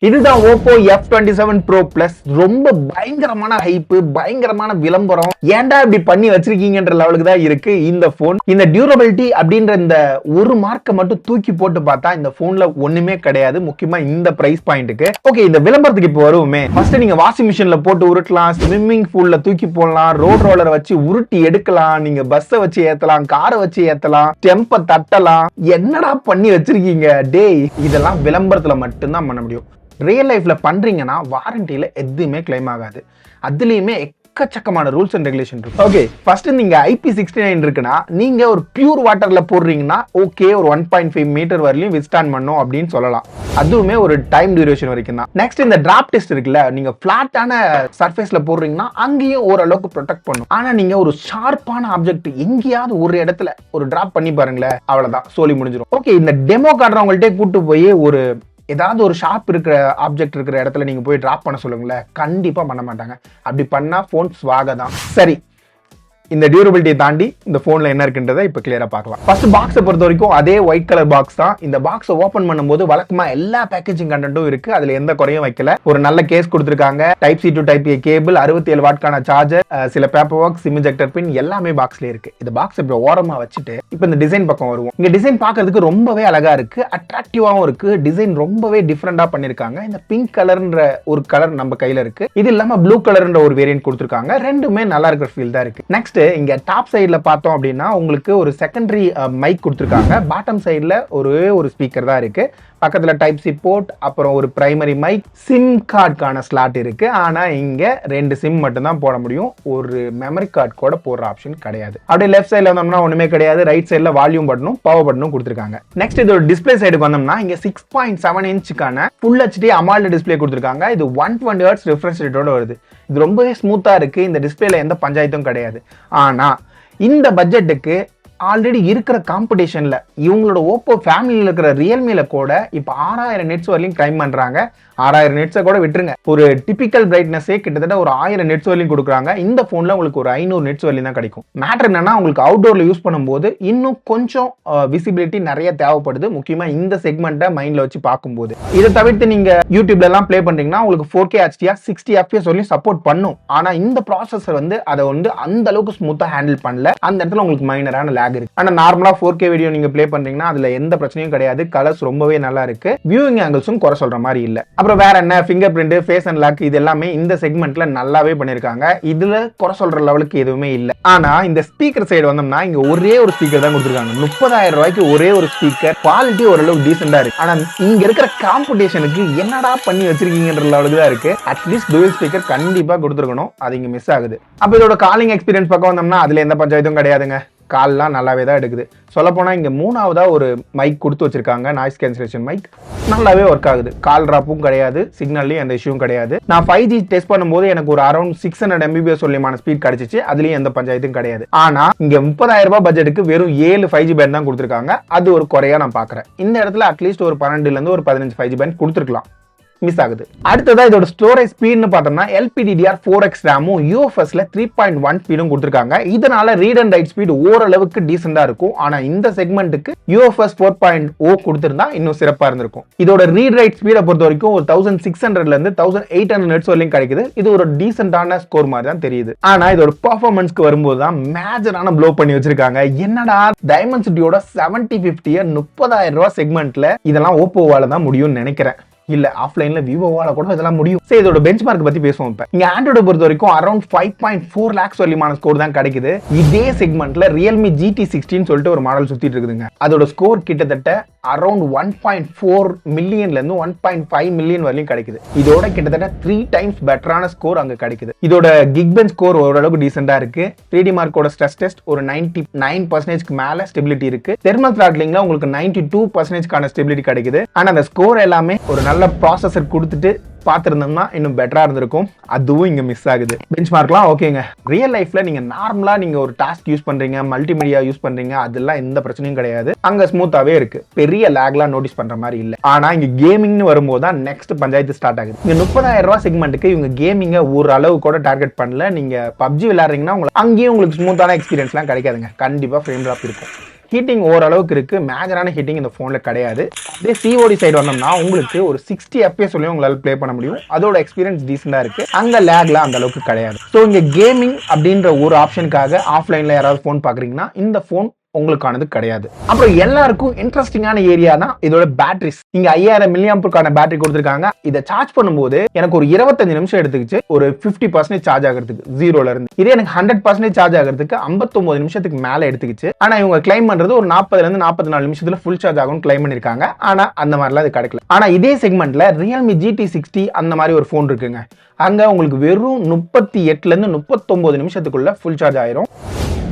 இதுதான் Oppo F27 Pro Plus. ரொம்ப பயங்கரமான ஹைப், பயங்கரமான விளம்பரம். ஏன்டா இப்படி பண்ணி வச்சிருக்கீங்கன்ற லெவலுக்கு தான் இருக்கு இந்த போன். இந்த டியூரபிலிட்டி அப்படின்ற இந்த ஒரு மார்க்கை மட்டும் தூக்கி போட்டு பார்த்தா இந்த போன்ல ஒண்ணுமே கிடையாது. முக்கியமா இந்த பிரைஸ் பாயிண்ட்டுக்கு. ஓகே, இந்த விளம்பரத்துக்கு இப்போ வருவோமே. ஃபர்ஸ்ட் நீங்க வாஷிங் மிஷின்ல போட்டு உருட்டலாம், ஸ்விம்மிங் பூல்ல தூக்கி போடலாம், ரோட் ரோலரை வச்சு உருட்டி எடுக்கலாம், நீங்க பஸ்ஸை வச்சு ஏத்தலாம், காரை வச்சு ஏத்தலாம், டெம்ப தட்டலாம். என்னடா பண்ணி வச்சிருக்கீங்க டேய்? இதெல்லாம் விளம்பரத்துல மட்டும்தான் பண்ண முடியும். ரியல் லைஃப்ல பண்றீங்கன்னா வாரண்டியில எதுவுமே கிளைம் ஆகாது. அதுலயுமே எக்கச்சக்கமான ரூல்ஸ் அண்ட் ரெகுலேஷன் இருக்கு. ஓகே, ஃபர்ஸ்ட் நீங்க IP69 இருக்குன்னா நீங்க ஒரு பியூர் வாட்டர்ல போடுறீங்கன்னா ஓகே, ஒரு 1.5 மீட்டர் வரையும் விஸ்டாண்ட் பண்ணும் அப்படின்னு சொல்லலாம். அதுவுமே ஒரு டைம் டியூரேஷன் வரைக்கும் தான். நெக்ஸ்ட் இந்த டிராப் டெஸ்ட் இருக்குல்ல, நீங்க பிளாட்டான சர்ஃபேஸ்ல போடுறீங்கன்னா அங்கேயும் ஓரளவுக்கு ப்ரொடெக்ட் பண்ணும். ஆனா நீங்க ஒரு ஷார்ப்பான ஆப்ஜெக்ட் எங்கேயாவது ஒரு இடத்துல ஒரு டிராப் பண்ணி பாருங்களேன், அவ்வளவுதான், சோலி முடிஞ்சிடும். ஓகே, இந்த டெமோ காட்டுறவங்கள்ட்டே கூட்டு போய் ஒரு ஏதாவது ஒரு ஷார்ப் இருக்கிற ஆப்ஜெக்ட் இருக்கிற இடத்துல நீங்க போய் டிராப் பண்ண சொல்லுங்களேன், கண்டிப்பா பண்ண மாட்டாங்க. அப்படி பண்ணா போன் ஸ்வாக தான். சரி, இந்த டியூரபிலிட்டியை தாண்டி இந்த போன்ல என்ன இருக்குன்றதை இப்ப கிளியரா பார்க்கலாம். ஃபர்ஸ்ட் பாக்ஸை பொறுத்த வரைக்கும் அதே ஒயிட் கலர் பாக்ஸ் தான். இந்த பாக்ஸை ஓபன் பண்ணும்போது வழக்கமா எல்லா பேக்கேஜிங் கண்டென்ட்டும் இருக்கு, அதுல எந்த குறையும் வைக்கல. ஒரு நல்ல கேஸ் கொடுத்திருக்காங்க, type C to type A cable, 67 வாட்கான சார்ஜர், சில paper work, SIM injector pin எல்லாமே பாக்ஸ்ல இருக்கு. இந்த பாக்ஸ் இப்ப ஓரமா வச்சுட்டு இப்ப இந்த டிசைன் பக்கம் வருவோம். இங்க டிசைன் பார்க்கிறதுக்கு ரொம்பவே அழகா இருக்கு, அட்ராக்டிவாவும் இருக்கு. டிசைன் ரொம்பவே டிஃபரெண்டா பண்ணிருக்காங்க. இந்த பிங்க் கலர்ன்ற ஒரு கலர் நம்ம கையில இருக்கு, இது இல்லாம ப்ளூ கலர்ன்ற ஒரு வேரியன்ட் கொடுத்திருக்காங்க. ரெண்டுமே நல்லா இருக்கிற ஃபீல் தான் இருக்கு. நெக்ஸ்ட் இங்க டாப் சைடுல பார்த்தோம் அப்படின்னா உங்களுக்கு ஒரு செகண்டரி மைக் கொடுத்திருக்காங்க. பாட்டம் சைடுல ஒரு ஸ்பீக்கர் தான் இருக்கு. பக்கத்துல டைப் சி போர்ட், அப்புறம் ஒரு பிரைமரி மைக், சிம் கார்டுக்கான ஸ்லாட் இருக்கு. ஆனா இங்க 2 சிம் மட்டும் தான் போட முடியும், ஒரு மெமரி கார்டு கூட போடுற ஆப்ஷன் கிடையாது. அப்படியே லெஃப்ட் சைடுல வந்தோம்னா ஒண்ணுமே கிடையாது. ரைட் சைடுல வால்யூம் பட்டனும் பவர் பட்டனும் கொடுத்திருக்காங்க. நெக்ஸ்ட் இது ஒரு டிஸ்பிளே சைடுக்கு வந்தோம்னா இங்க 6.7 இன்ச்சுக்கான ஃபுல் HD AMOLED டிஸ்பிளே கொடுத்திருக்காங்க. இது 120 Hz ரிஃப்ரெஷ் ரேட்டோட வருது. இது ரொம்பவே ஸ்மூத்தா இருக்கு. இந்த டிஸ்பிளேல எந்த பஞ்சாயத்தும் கிடையாது. ஆனா இந்த பட்ஜெட்டுக்கு ஆல்ரெடி இருக்கிற காம்படிஷன்ல இவங்களோட ஓப்போ ஃபேமிலியில் இருக்கிற ரியல்மில கூட இப்ப 6000 நெட்ஸ் வரையும் கிளைம் பண்றாங்க. 6000 நெட்ஸை கூட விட்டுருங்க, ஒரு டிபிக்கல் பிரைட்னஸே கிட்டத்தட்ட ஒரு 1000 நெட்ஸ் வரையும் கொடுக்குறாங்க. இந்த போன்ல உங்களுக்கு ஒரு 500 நெட்ஸ் வரையும் தான் கிடைக்கும். மேட்டர் என்னன்னா, உங்களுக்கு அவுட்டோர்ல யூஸ் பண்ணும்போது இன்னும் கொஞ்சம் விசிபிலிட்டி நிறைய தேவைப்படுது, முக்கியமா இந்த செக்மெண்ட்டை மைண்ட்ல வச்சு பார்க்கும்போது. இதை தவிர்த்து நீங்க யூடியூப்ல எல்லாம் பிளே பண்றீங்கன்னா உங்களுக்கு 4K HDR 60 FPS வரையும் சப்போர்ட் பண்ணும். ஆனா இந்த ப்ராசஸர் அதை அந்த அளவுக்கு ஸ்மூத்தா ஹேண்டில் பண்ணல. அந்த இடத்துல உங்களுக்கு மைனரான லேக் இருக்கு. ஆனா நார்மலா 4K வீடியோ நீங்க பிளே பண்றீங்கன்னா அதுல எந்த பிரச்சனையும் கிடையாது. கலர்ஸ் ரொம்பவே நல்லா இருக்கு. வியூவிங் ஆங்கிள்ஸும் குறை சொல்ற மாதிரி இல்ல. அப்புறம் வேற என்ன, fingerprint, face and lock, இது எல்லாமே இந்த செக்மெண்ட்ல நல்லாவே பண்ணிருக்காங்க. இதுல குறை சொல்ற லெவலுக்கு எதுவுமே இல்ல. ஆனா இந்த ஸ்பீக்கர் சைடு வந்தோம்னா இங்க ஒரே ஒரு ஸ்பீக்கர் தான் கொடுத்திருக்காங்க. 30,000 ரூபாய்க்கு ஒரே ஒரு ஸ்பீக்கர். குவாலிட்டி ஓரளவுக்கு டீசெண்டா இருக்கு. ஆனா இங்க இருக்கிற காம்படிஷனுக்கு என்னடா பண்ணி வச்சிருக்கீங்கன்ற லெவலுக்கு தான் இருக்கு. அட்லீஸ்ட் டூயல் ஸ்பீக்கர் கண்டிப்பா கொடுத்துருக்கணும், அது இங்க மிஸ் ஆகுது. அப்ப இதோட காலிங் எக்ஸ்பீரியன்ஸ் பக்கம் வந்தோம்னா அதுல எந்த பஞ்சாயத்தும் கிடையாதுங்க. கால்லாம் நல்லாவே தான் எடுக்குது. சொல்ல போனா இங்க 3வதா ஒரு மைக் கொடுத்து வச்சிருக்காங்க, நாய்ஸ் கேன்சலேஷன் மைக். நல்லாவே ஒர்க் ஆகுது. கால் டிராப்பும் கிடையாது, சிக்னல்லையும் எந்த இஷ்யூவும் கிடையாது. நான் 5G டெஸ்ட் பண்ணும்போது எனக்கு ஒரு அரௌண்ட் 600 Mbps சொல்லியமான ஸ்பீட் கிடைச்சிச்சு, அதுலயும் எந்த பஞ்சாயத்தும் கிடையாது. ஆனா இங்க 30,000 ரூபாய் பட்ஜெட்டுக்கு வெறும் 7 5G பேண்ட் தான் கொடுத்திருக்காங்க. அது ஒரு குறையா நான் பாக்குறேன். இந்த இடத்துல அட்லீஸ்ட் ஒரு 12ல இருந்து ஒரு 15 5G பேண்ட் கொடுத்திருக்கலாம், மிஸ் ஆகுது. அடுத்ததா இதோட ஸ்டோரேஜ் ஸ்பீட்னு பார்த்தோம்னா LPDDR4X ரேமும் UFSல 3.1 ஸ்பீடும் கொடுத்திருக்காங்க. இதனால ரீட் அண்ட் ரைட் ஸ்பீட் ஓரளவுக்கு டீசெண்டா இருக்கும். ஆனா இந்த செக்மெண்ட்டுக்கு UFS 4.0 கொடுத்திருந்தா இன்னும் சிறப்பா இருந்திருக்கும். இதோட ரீட் ரைட் ஸ்பீடை பொறுத்த வரைக்கும் ஒரு 1600ல இருந்து 1800 நெட்ஸ் வரையும் கிடைக்குது. இது ஒரு டீசென்டான ஸ்கோர் மாதிரி தான் தெரியுது. ஆனா இதோட பெர்ஃபார்மன்ஸ்க்கு வரும்போது தான் மேஜரான ப்ளோ பண்ணி வச்சிருக்காங்க. என்னடா டைமென்சிட்டியோட 7050 30,000 ரூபாய் செக்மெண்ட்ல இதெல்லாம் ஓப்போவால தான் முடியும்னு நினைக்கிறேன். இல்ல ஆஃப்லைன்ல விவோவால கூட இதெல்லாம் முடியும். சரி, இதோட பெஞ்ச்மார்க் பத்தி பேசுவோம். இப்ப இங்க ஆண்ட்ராய்டு பொறுத்த வரைக்கும் அரௌண்ட் 5.4 lakhs வரையிலான ஸ்கோர் தான் கிடைக்குது. இதே செக்மெண்ட்ல ரியல்மி GT16 சொல்லிட்டு ஒரு மாடல் சுத்திட்டு இருக்குதுங்க. அதோட ஸ்கோர் கிட்டத்தட்ட அரௌண்ட் 1.4 மில்லியன்ல இருந்து 1.5 மில்லியன் வரையும் கிடைக்குது. இதோட கிட்டத்தட்ட 3 times பெட்டரான ஸ்கோர் அங்க கிடைக்குது. இதோட கிக் பெஞ்ச் ஸ்கோர் ஓரளவுக்கு டீசெண்டா இருக்கு. 3D மார்க்கோட ஸ்ட்ரெஸ் டெஸ்ட் ஒரு 99% மேல ஸ்டெபிலிட்டி இருக்கு. தெர்மல் த்ராட்லிங்ல உங்களுக்கு 92% ஸ்டெபிலிட்டி கிடைக்குது. ஆனா அந்த ஸ்கோர் எல்லாமே ஒரு நல்ல ப்ராசஸர் கொடுத்துட்டு பார்த்துருந்தோம்னா இன்னும் பெட்டரா இருந்திருக்கும். அதுவும் இங்க மிஸ் ஆகுது. பெஞ்ச் மார்க்லாம் ஓகேங்க. ரியல் லைஃப்ல நீங்க நார்மலா நீங்க ஒரு டாஸ்க் யூஸ் பண்றீங்க, மல்டிமீடியா யூஸ் பண்றீங்க, அதெல்லாம் எந்த பிரச்சனையும் கிடையாது. அங்க ஸ்மூத்தாவே இருக்கு, பெரிய லேக்லாம் நோட்டீஸ் பண்ற மாதிரி இல்ல. ஆனா இங்க கேமிங்னு வரும்போது தான் நெக்ஸ்ட் பஞ்சாயத்து ஸ்டார்ட் ஆகுது. இங்க 30,000 ரூபாய் செக்மெண்ட்டுக்கு இவங்க கேமிங்க ஒரு அளவு கூட டார்கெட் பண்ணல. நீங்க PUBG விளையாடுறீங்கன்னா அங்கேயும் உங்களுக்கு ஸ்மூத்தான எக்ஸ்பீரியன்ஸ்லாம் கிடைக்காதுங்க. கண்டிப்பா ஃப்ரேம் டிராப் இருக்கும். ஹீட்டிங் ஓரளவுக்கு இருக்கு, மேஜரான ஹீட்டிங் இந்த போன்ல கிடையாது. அதே சிஓடி சைடு வந்தோம்னா உங்களுக்கு ஒரு 60 FPS உங்களால ப்ளே பண்ண முடியும். அதோட எக்ஸ்பீரியன்ஸ் டீசெண்டா இருக்கு. அங்க லேக்ல அந்த அளவுக்கு கிடையாது. ஸோ இங்க கேமிங் அப்படின்ற ஒரு ஆப்ஷனுக்காக ஆஃப்லைன்ல யாராவது போன் பாக்குறீங்கன்னா இந்த போன் உங்களுக்கானது கிடையாது. அப்புறம் எல்லாருக்கும் இன்ட்ரெஸ்டிங்கான ஏரியா தான் இதோட பேட்டரிஸ். இங்க 5000 mAh பேட்டரி கொடுத்திருக்காங்க. இதை சார்ஜ் பண்ணும்போது எனக்கு ஒரு 25 நிமிஷம் எடுத்துக்கிச்சு ஒரு 50% சார்ஜ் ஆகிறதுக்கு, 0ல இருந்து. இதே எனக்கு 100% சார்ஜ் ஆகிறதுக்கு 59 நிமிஷத்துக்கு மேல எடுத்துக்கிச்சு. ஆனா இவங்க கிளைம் பண்றது ஒரு 40ல இருந்து 44 நிமிஷத்துல ஃபுல் சார்ஜ் ஆகும் கிளைம் பண்ணிருக்காங்க. ஆனா அந்த மாதிரிலாம் அது கிடைக்கல. ஆனா இதே செக்மெண்ட்ல Realme GT60 அந்த மாதிரி ஒரு போன் இருக்குங்க. அங்க உங்களுக்கு வெறும் 38ல இருந்து 39 நிமிஷத்துக்குள்ள ஃபுல் சார்ஜ் ஆயிரும்.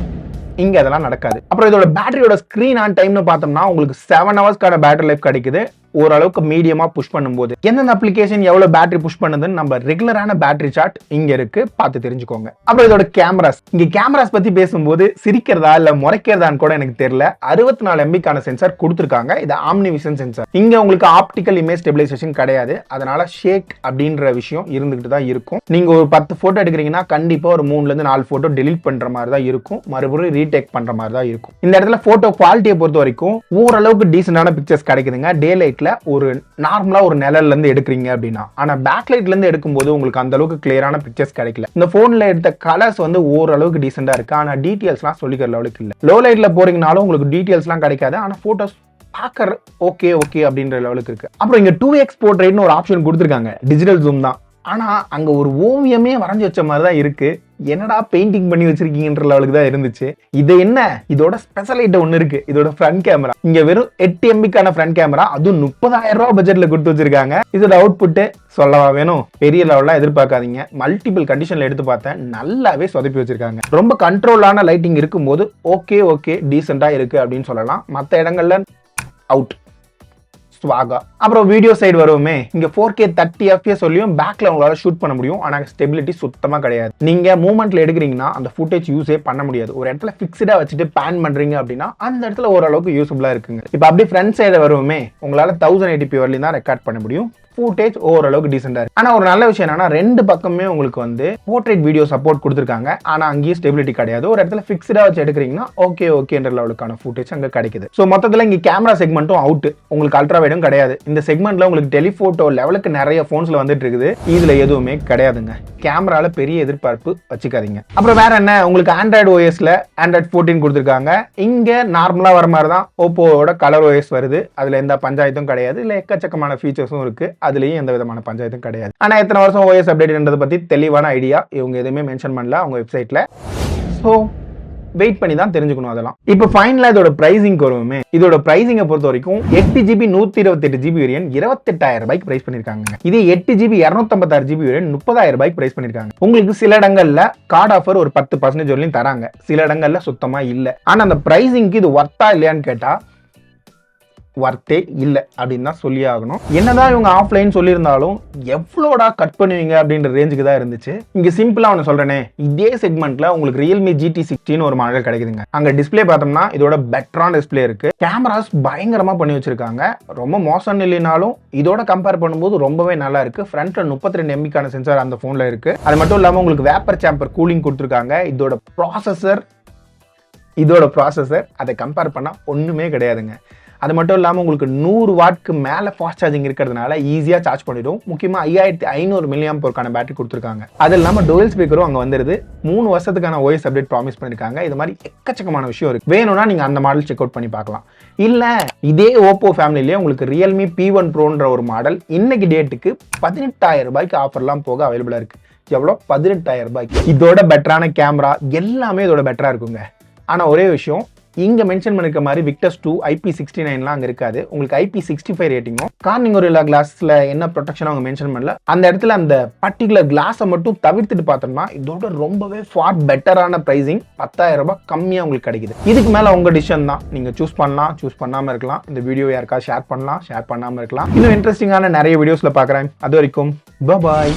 இங்க அதெல்லாம் நடக்காது. அப்புறம் இதோட பேட்டரியோட ஸ்கிரீன் ஆன் டைம்னு பார்த்தோம்னா உங்களுக்கு 7 ஹவர்ஸ்க்கான பேட்டரி லைஃப் கிடைக்குது. ஓரளவுக்கு மீடியமா புஷ் பண்ணும்போது எந்தெந்த அப்ளிகேஷன் எவ்வளவு பேட்டரி புஷ் பண்ணுதுன்னு நம்ம ரெகுலரான பேட்டரி சார்ட் இங்க இருக்கு, பார்த்து தெரிஞ்சுக்கோங்க. அப்புறம் இதோட கேமராஸ், இங்க கேமராஸ் பத்தி பேசும்போது சிரிக்கிறதா இல்ல முறைக்கிறதான்னு கூட எனக்கு தெரியல. 64 MBக்கான சென்சார் கொடுத்திருக்காங்க. இது ஆம்னிவிஷன் சென்சார். இங்க உங்களுக்கு ஆப்டிக்கல் இமேஜ் ஸ்டெபிலைசேஷன் கிடையாது. அதனால ஷேக் அப்படின்ற விஷயம் இருந்துகிட்டு தான் இருக்கும். நீங்க ஒரு 10 போட்டோ எடுக்கிறீங்கன்னா கண்டிப்பா ஒரு 3ல இருந்து 4 போட்டோ டெலீட் பண்ற மாதிரி தான் இருக்கும், மறுபடியும் ரீடேக் பண்ற மாதிரி தான் இருக்கும். இந்த இடத்துல போட்டோ குவாலிட்டியை பொறுத்த வரைக்கும் ஓரளவுக்கு டீசென்டான பிக்சர்ஸ் கிடைக்குதுங்க. டே லைட் ஒரு நார்மலா ஒரு நிழல்ல இருந்து எடுக்கிறீங்க அப்படின்னா. ஆனா பேக்லைட்ல இருந்து எடுக்கும்போது உங்களுக்கு அந்த அளவுக்கு கிளியரான பிக்சர்ஸ் கிடைக்கல. இந்த போன்ல எடுத்த கலர்ஸ் ஓரளவுக்கு டீசெண்டா இருக்கு. ஆனா டீடைல்ஸ்லாம் சொல்லிக்கிற லெவலுக்கு இல்ல. லோ லைட்ல போறீங்கனாலும் உங்களுக்கு டீடைல்ஸ்லாம் கிடைக்காது. ஆனா போட்டோஸ் பார்க்கற ஓகே அப்படின்ற லெவலுக்கு இருக்கு. அப்புறம் இங்க 2x போர்ட்ரைட்னு ஒரு ஆப்ஷன் கொடுத்திருக்காங்க. டிஜிட்டல் ஜூம் தான். ஆனா அங்க ஒரு ஓவியமே வரைஞ்சு வச்ச மாதிரி தான் இருக்கு. என்னடா பெயிண்டிங் பண்ணி வச்சிருக்கீங்கன்ற லெவலுக்கு தான் இருந்துச்சு. இது என்ன, இதோட ஸ்பெஷலைட் ஒன்னு இருக்கு. இதோட ஃப்ரண்ட் கேமரா இங்க வெறும் 8 MBக்கான ஃப்ரண்ட் கேமரா, அதுவும் 30,000 ரூபாய் பட்ஜெட்ல கொடுத்து வச்சிருக்காங்க. இதோட அவுட்புட் சொல்லவா வேணும், பெரிய லெவல்ல எதிர்பார்க்காதீங்க. மல்டிபிள் கண்டிஷன்ல எடுத்து பார்த்தேன், நல்லாவே சொதப்பி வச்சிருக்காங்க. ரொம்ப கண்ட்ரோலான லைட்டிங் இருக்கும்போது ஓகே டீசெண்டா இருக்கு அப்படின்னு சொல்லலாம். மற்ற இடங்கள்ல அவுட் ஸ்வாகா. அப்புறம் வீடியோ சைடு வருவோமே, இங்க 4K 30 FPS சொல்லியும் பேக்ல உங்களால ஷூட் பண்ண முடியும். ஆனா ஸ்டெபிலிட்டி சுத்தமா கிடையாது. நீங்க மூவ்மெண்ட்ல எடுக்கிறீங்கன்னா அந்த ஃபுட்டேஜ் யூஸே பண்ண முடியாது. ஒரு இடத்துல ஃபிக்ஸ்டா வச்சுட்டு பேன் பண்றீங்க அப்படின்னா அந்த இடத்துல ஓரளவுக்கு யூஸ்ஃபுல்லா இருக்குங்க. இப்ப அப்படியே ஃப்ரண்ட் சைடு வருவோமே, உங்களால 1080p வரலையும் தான் ரெக்கார்ட் பண்ண முடியும். ஃபுட்டேஜ் ஓரளவுக்கு டீசெண்டா இருக்கு. ஆனா ஒரு நல்ல விஷயம் என்னன்னா ரெண்டு பக்கமே உங்களுக்கு போர்ட்ரேட் வீடியோ சப்போர்ட் கொடுத்திருக்காங்க. ஆனா அங்கேயும் ஸ்டெபிலிட்டி கிடையாது. ஒரு இடத்துல ஃபிக்ஸ்டா வச்சு எடுக்கிறீங்கன்னா ஓகேன்ற லெவலுக்கான ஃபுட்டேஜ் அங்க கிடைக்குது. சோ மொத்தத்துல இங்க கேமரா செக்மெண்ட்டும் அவுட், உங்களுக்கு அல்ட்ரா வைடும் கிடையாது. இந்த செக்மெண்ட்ல உங்களுக்கு டெலிஃபோட்டோ லெவலுக்கு நிறைய போன்ஸ்ல வந்துட்டு இருக்குது. இதுல எதுவுமே கிடையாதுங்க. கேமரால பெரிய எதிர்பார்ப்பு வச்சுக்காதீங்க. அப்புறம் வேற என்ன, உங்களுக்கு ஆண்ட்ராய்டு ஓஎஸ்ல ஆண்ட்ராய்டு 14 கொடுத்திருக்காங்க. இங்க நார்மலா வர மாதிரி தான் ஓப்போவோட கலர் ஓஎஸ் வருது. அதுல எந்த பஞ்சாயத்தும் கிடையாது. இல்ல எக்கச்சக்கமான ஃபீச்சர்ஸும் இருக்கு. அதுலயும் எந்த விதமான பஞ்சாயத்தும் கிடையாது. ஆனா எத்தனை வருஷம் ஓஎஸ் அப்டேட்ன்றத பத்தி தெளிவான ஐடியா இவங்க எதுவுமே மென்ஷன் பண்ணல அவங்க வெப்சைட்ல. சோ வெயிட் பண்ணி தான் தெரிஞ்சுக்கணும் அதெல்லாம். இப்போ ஃபைனலா இதோட பிரைசிங் வருவோமே, இதோட பிரைசிங்கை பொறுத்த வரைக்கும் 8GB 128GB வேரியன்ட் 28,000 ரூபாய்க்கு பிரைஸ் பண்ணிருக்காங்க. இதே 8GB 256GB வேரியன்ட் 30,000 ரூபாய்க்கு பிரைஸ் பண்ணிருக்காங்க. உங்களுக்கு சில இடங்கள்ல கார்டு ஆஃபர் ஒரு 10% வரையும் தராங்க, சில இடங்கள்ல சுத்தமா இல்ல. ஆனா அந்த பிரைசிங்க்கு இது ஒர்த்தா இல்லையான்னு கேட்டா வர்த்தே இல்ல அப்படின்னு தான் சொல்லி ஆகணும். என்னதான் இவங்க ஆஃப்லைன் சொல்லியிருந்தாலும் எவ்வளோடா கட் பண்ணுவீங்க அப்படின்ற ரேஞ்சுக்கு தான் இருந்துச்சு. இங்க சிம்பிளா ஒன்று சொல்றேனே, இதே செக்மெண்ட்ல உங்களுக்கு Realme GT60 ஒரு மாடல் கிடைக்குதுங்க. அங்க டிஸ்பிளே பார்த்தோம்னா இதோட பெட்டரான டிஸ்பிளே இருக்கு. கேமராஸ் பயங்கரமா பண்ணி வச்சிருக்காங்க. ரொம்ப மோசம் இல்லைனாலும் இதோட கம்பேர் பண்ணும்போது ரொம்பவே நல்லா இருக்கு. ஃப்ரண்ட்ல 32 MBக்கான சென்சார் அந்த போன்ல இருக்கு. அது மட்டும் இல்லாம உங்களுக்கு வேப்பர் சேம்பர் கூலிங் கொடுத்துருக்காங்க. இதோட ப்ராசஸர் அதை கம்பேர் பண்ணா ஒண்ணுமே கிடையாதுங்க. அது மட்டும் இல்லாமல் உங்களுக்கு 100 வாட்க்கு மேலே ஃபாஸ்ட் சார்ஜிங் இருக்கிறதுனால ஈஸியாக சார்ஜ் பண்ணிடும். முக்கியமாக 5500 mAh பேட்டரி கொடுத்துருக்காங்க. அது இல்லாமல் டோயல் ஸ்பீக்கரும் அங்கே வந்துருது. 3 வருஷத்துக்கான ஓஎஸ் அப்டேட் ப்ராமிஸ் பண்ணியிருக்காங்க. இது மாதிரி எக்கச்சக்கமான விஷயம் இருக்கு. வேணும்னா நீங்கள் அந்த மாடல் செக் அவுட் பண்ணி பார்க்கலாம். இல்லை இதே ஓப்போ ஃபேமிலிலேயே உங்களுக்கு Realme P1 Proன்ற ஒரு மாடல் இன்னைக்கு டேட்டுக்கு 18,000 ரூபாய்க்கு ஆஃபர்லாம் போக அவைலபிளாக இருக்கு. எவ்வளோ, 18,000 ரூபாய்க்கு. இதோட பெட்டரான கேமரா எல்லாமே இதோட பெட்டராக இருக்குங்க. ஆனால் ஒரே விஷயம், இங்க மென்ஷன் பண்ணிருக்க மாதிரி விக்டர்ஸ் 2 IP69லாம் அங்க இருக்காது. உங்களுக்கு IP65 ரேட்டிங்கும் கார்னிங் ஒரு கிளாஸ்ல என்ன ப்ரொடெக்ஷன் அவங்க மென்ஷன் பண்ணல. அந்த இடத்துல அந்த பர்டிகுலர் கிளாஸை மட்டும் தவிர்த்துட்டு பார்த்தோம்னா இதோட ரொம்பவே ஃபார் பெட்டரான பிரைசிங் 10,000 ரூபாய் கம்மியா உங்களுக்கு கிடைக்குது. இதுக்கு மேல உங்க டிசிஷன் தான். நீங்க சூஸ் பண்ணலாம், சூஸ் பண்ணாம இருக்கலாம். இந்த வீடியோ யாருக்கா ஷேர் பண்ணலாம், ஷேர் பண்ணாம இருக்கலாம். இன்னும் இன்ட்ரெஸ்டிங்கான நிறைய வீடியோஸ்ல பாக்குறேன். அது வரைக்கும் பாய்.